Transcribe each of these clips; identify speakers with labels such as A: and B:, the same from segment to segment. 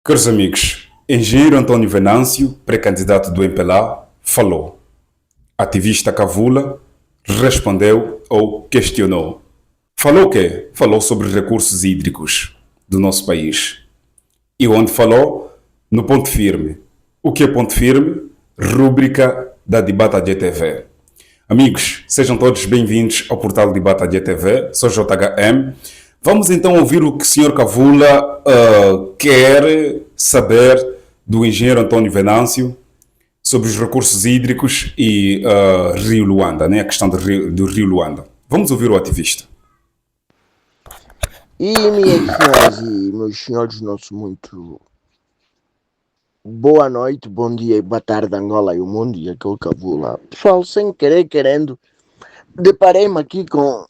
A: Caros amigos, engenheiro António Venâncio, pré-candidato do MPLA, falou. Ativista Cavula respondeu ou questionou. Falou o quê? Falou sobre recursos hídricos do nosso país. E onde falou? No Ponto Firme. O que é Ponto Firme? Rúbrica da Debata GTV. Amigos, sejam todos bem-vindos ao portal Debata GTV. Sou JHM. Vamos então ouvir o que o Sr. Cavula quer saber do engenheiro António Venâncio sobre os recursos hídricos e Rio Luanda, né? A questão do Rio Luanda. Vamos ouvir o ativista.
B: E minhas senhoras e meus senhores, nosso muito boa noite, bom dia e boa tarde, Angola e o mundo, e aquele Cavula. Pessoal, sem querer, querendo, deparei-me aqui com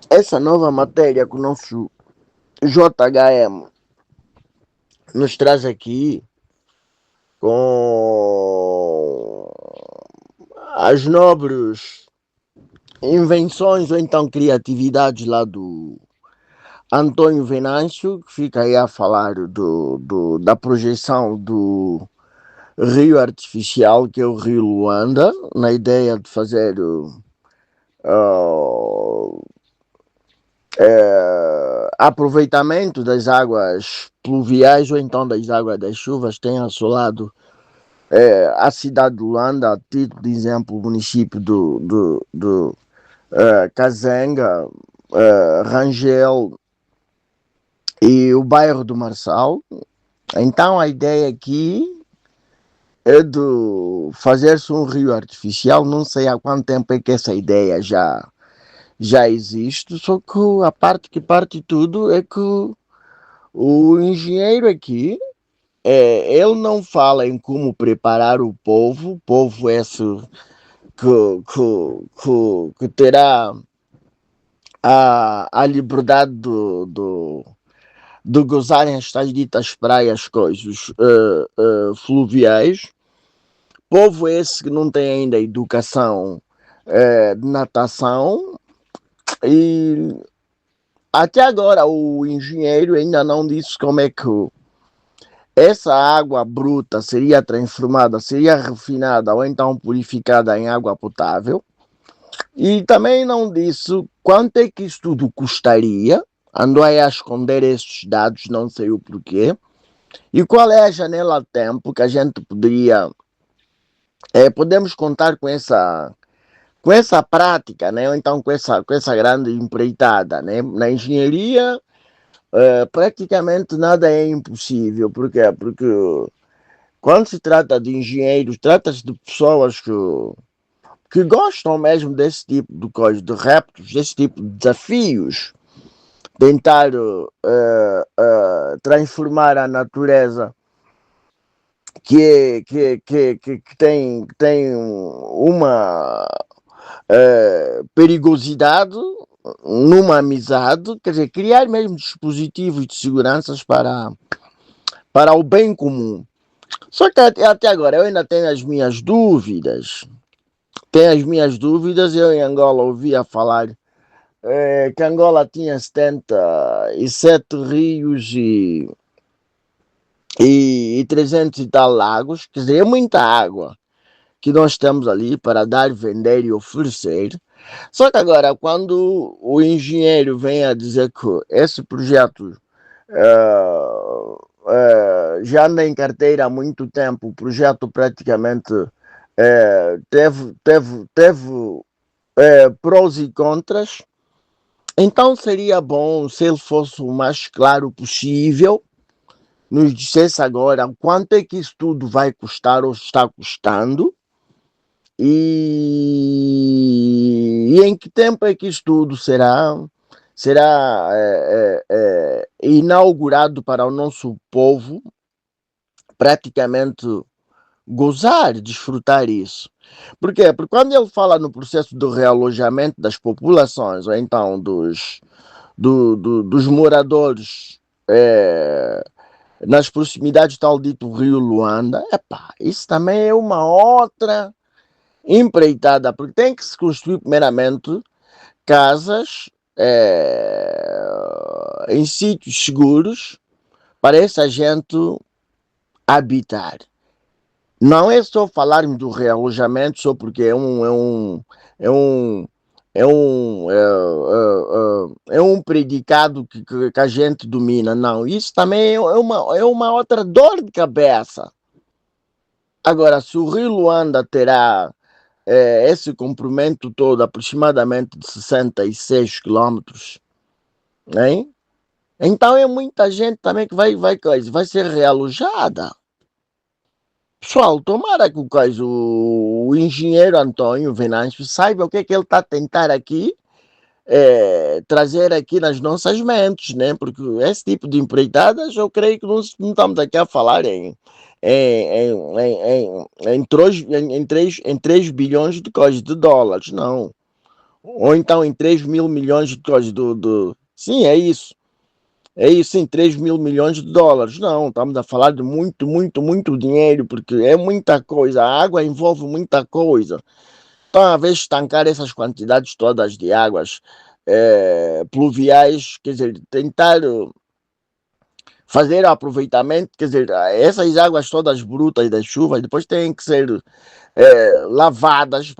B: essa nova matéria que o nosso JHM nos traz aqui, com as nobres invenções ou então criatividades lá do António Venâncio, que fica aí a falar da projeção do rio artificial, que é o Rio Luanda, na ideia de fazer aproveitamento das águas pluviais ou então das águas das chuvas, tem assolado a cidade de Luanda, a título de exemplo, o município do Kazenga, Rangel e o bairro do Marçal. Então a ideia aqui é de fazer-se um rio artificial. Não sei há quanto tempo é que essa ideia já existe, só que a parte que parte tudo é que o engenheiro aqui, ele não fala em como preparar o povo esse que terá a liberdade de gozarem estas ditas praias, coisas fluviais. Povo esse que não tem ainda educação de natação, e até agora o engenheiro ainda não disse como é que essa água bruta seria transformada, seria refinada ou então purificada em água potável. E também não disse quanto é que isso tudo custaria. Andou aí a esconder esses dados, não sei o porquê. E qual é a janela de tempo que a gente poderia... podemos contar com essa prática, né? Ou então com essa grande empreitada, né? Na engenharia, praticamente nada é impossível. Por quê? Porque quando se trata de engenheiros, trata-se de pessoas que gostam mesmo desse tipo de coisas, de reptos, desse tipo de desafios, tentar transformar a natureza que tem uma perigosidade numa amizade, quer dizer, criar mesmo dispositivos de segurança para o bem comum. Só que até agora eu ainda tenho as minhas dúvidas. Eu em Angola ouvia falar que Angola tinha 77 rios e 300 e tal lagos, quer dizer, é muita água que nós temos ali para dar, vender e oferecer. Só que agora, quando o engenheiro vem a dizer que esse projeto já anda em carteira há muito tempo, o projeto praticamente teve prós e contras, então seria bom se ele fosse o mais claro possível, nos dissesse agora quanto é que isso tudo vai custar ou está custando, e em que tempo é que isso tudo será inaugurado para o nosso povo praticamente gozar, desfrutar isso. Por quê? Porque quando ele fala no processo do realojamento das populações, ou então dos moradores nas proximidades tal dito Rio Luanda, isso também é uma outra empreitada, porque tem que se construir primeiramente casas em sítios seguros para essa gente habitar. Não é só falarmos do realojamento só porque é um, é um predicado que a gente domina. Não, isso também é uma outra dor de cabeça. Agora, se o Rio Luanda terá esse comprimento todo, aproximadamente de 66 quilômetros, hein? Então é muita gente também que vai ser realojada. Pessoal, tomara que o engenheiro Antônio Venâncio saiba o que é que ele está a tentar aqui, trazer aqui nas nossas mentes, né? Porque esse tipo de empreitadas, eu creio que não estamos aqui a falar em 3 bilhões de coisas de dólares, não. Ou então em 3 mil milhões de coisas Sim, é isso. É isso, em 3 mil milhões de dólares. Não, estamos a falar de muito, muito, muito dinheiro, porque é muita coisa. A água envolve muita coisa. Então, a vez de estancar essas quantidades todas de águas pluviais, quer dizer, tentar fazer aproveitamento, quer dizer, essas águas todas brutas das chuvas depois têm que ser lavadas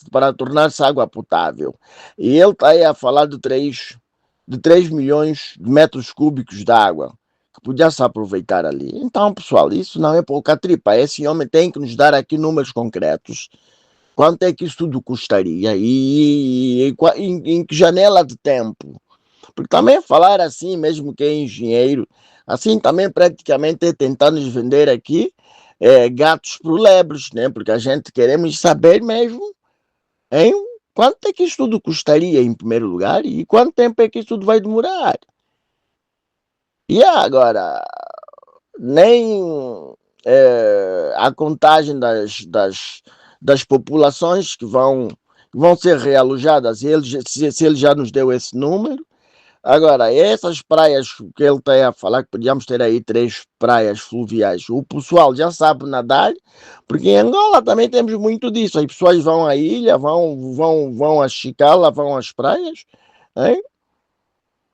B: para tornar-se água potável. E ele está aí a falar de 3 milhões de metros cúbicos de água que podia se aproveitar ali. Então, pessoal, isso não é pouca tripa. Esse homem tem que nos dar aqui números concretos. Quanto é que isso tudo custaria? Em que janela de tempo? Porque também falar assim, mesmo que é engenheiro, assim também praticamente é tentar nos vender aqui gatos por lebres, né? Porque a gente queremos saber mesmo, hein? Quanto é que isso tudo custaria em primeiro lugar e quanto tempo é que isso tudo vai demorar? E agora, nem a contagem das populações que vão ser realojadas, se ele já nos deu esse número. Agora, essas praias que ele está a falar, que podíamos ter aí 3 praias fluviais, o pessoal já sabe nadar, porque em Angola também temos muito disso. As pessoas vão à ilha, vão a Chicala, vão às praias, hein?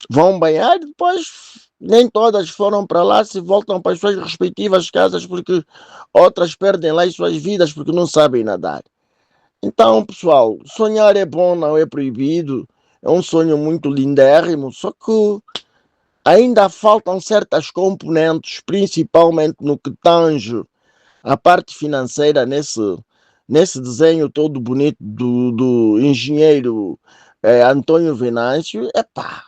B: Vão banhar, depois nem todas foram para lá, se voltam para as suas respectivas casas, porque outras perdem lá as suas vidas porque não sabem nadar. Então, pessoal, sonhar é bom, não é proibido. É um sonho muito lindérrimo, só que ainda faltam certas componentes, principalmente no que tange a parte financeira nesse desenho todo bonito do engenheiro Antônio Venâncio. Epá,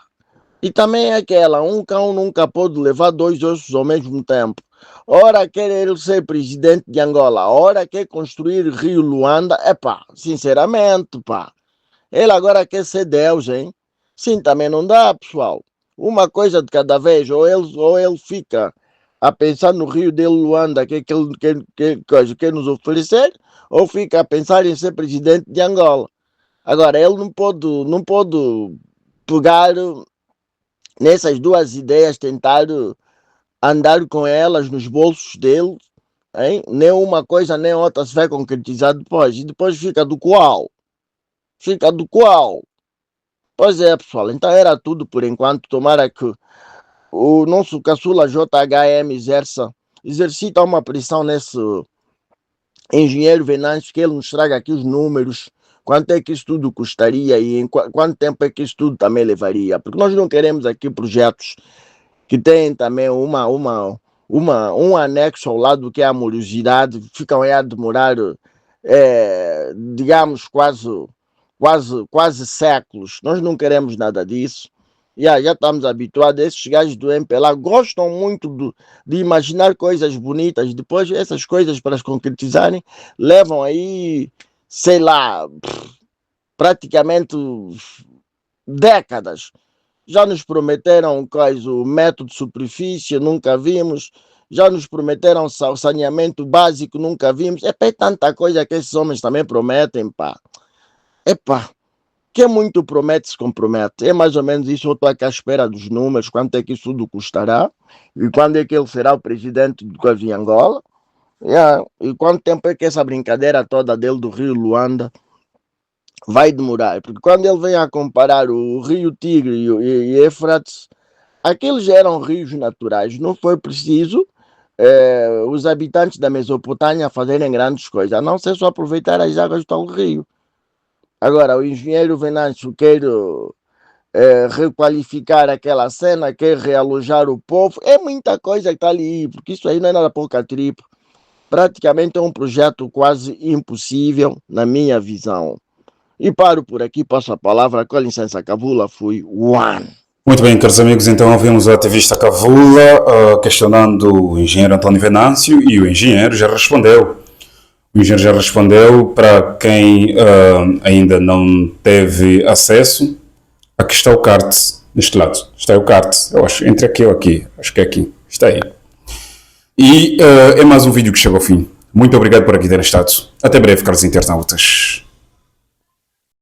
B: e também aquela, um cão nunca pode levar 2 ossos ao mesmo tempo. Ora quer ele ser presidente de Angola, ora quer construir Rio Luanda. Epá, sinceramente, pá. Ele agora quer ser Deus, hein? Sim, também não dá, pessoal. Uma coisa de cada vez. Ou ele fica a pensar no Rio de Luanda, que ele quer nos oferecer, ou fica a pensar em ser presidente de Angola. Agora, ele não pode pegar nessas duas ideias, tentar andar com elas nos bolsos dele, hein? Nem uma coisa nem outra se vai concretizar depois. E depois fica do qual? Fica do qual? Pois é, pessoal. Então era tudo por enquanto. Tomara que o nosso caçula JHM exercita uma pressão nesse engenheiro Venâncio, que ele nos traga aqui os números, quanto é que isso tudo custaria e em quanto tempo é que isso tudo também levaria. Porque nós não queremos aqui projetos que têm também um anexo ao lado que é a morosidade, ficam aí a demorar, digamos, quase séculos. Nós não queremos nada disso. Já estamos habituados. Esses gajos do MPLA gostam muito de imaginar coisas bonitas. Depois, essas coisas, para as concretizarem, levam aí, sei lá, praticamente décadas. Já nos prometeram o método de superfície, nunca vimos. Já nos prometeram saneamento básico, nunca vimos. É tanta coisa que esses homens também prometem, pá. Epá, que muito promete se compromete. É mais ou menos isso. Eu estou aqui à espera dos números, quanto é que isso tudo custará e quando é que ele será o presidente do Coisa em Angola. E quanto tempo é que essa brincadeira toda dele do Rio Luanda vai demorar? Porque quando ele vem a comparar o Rio Tigre e Éufrates, aqueles já eram rios naturais. Não foi preciso os habitantes da Mesopotâmia a fazerem grandes coisas, a não ser só aproveitar as águas do tal rio. Agora, o engenheiro Venâncio quer requalificar aquela cena, quer realojar o povo, é muita coisa que está ali, porque isso aí não é nada pouca tripa. Praticamente é um projeto quase impossível, na minha visão. E paro por aqui, passo a palavra, com licença, Cavula, fui one.
A: Muito bem, caros amigos, então ouvimos o ativista Cavula questionando o engenheiro António Venâncio e o engenheiro já respondeu. O engenheiro já respondeu. Para quem ainda não teve acesso, aqui está o card, neste lado. Está aí o card, eu acho, entre aqui ou aqui, acho que é aqui, está aí. E é mais um vídeo que chega ao fim. Muito obrigado por aqui terem estado. Até breve, caros internautas.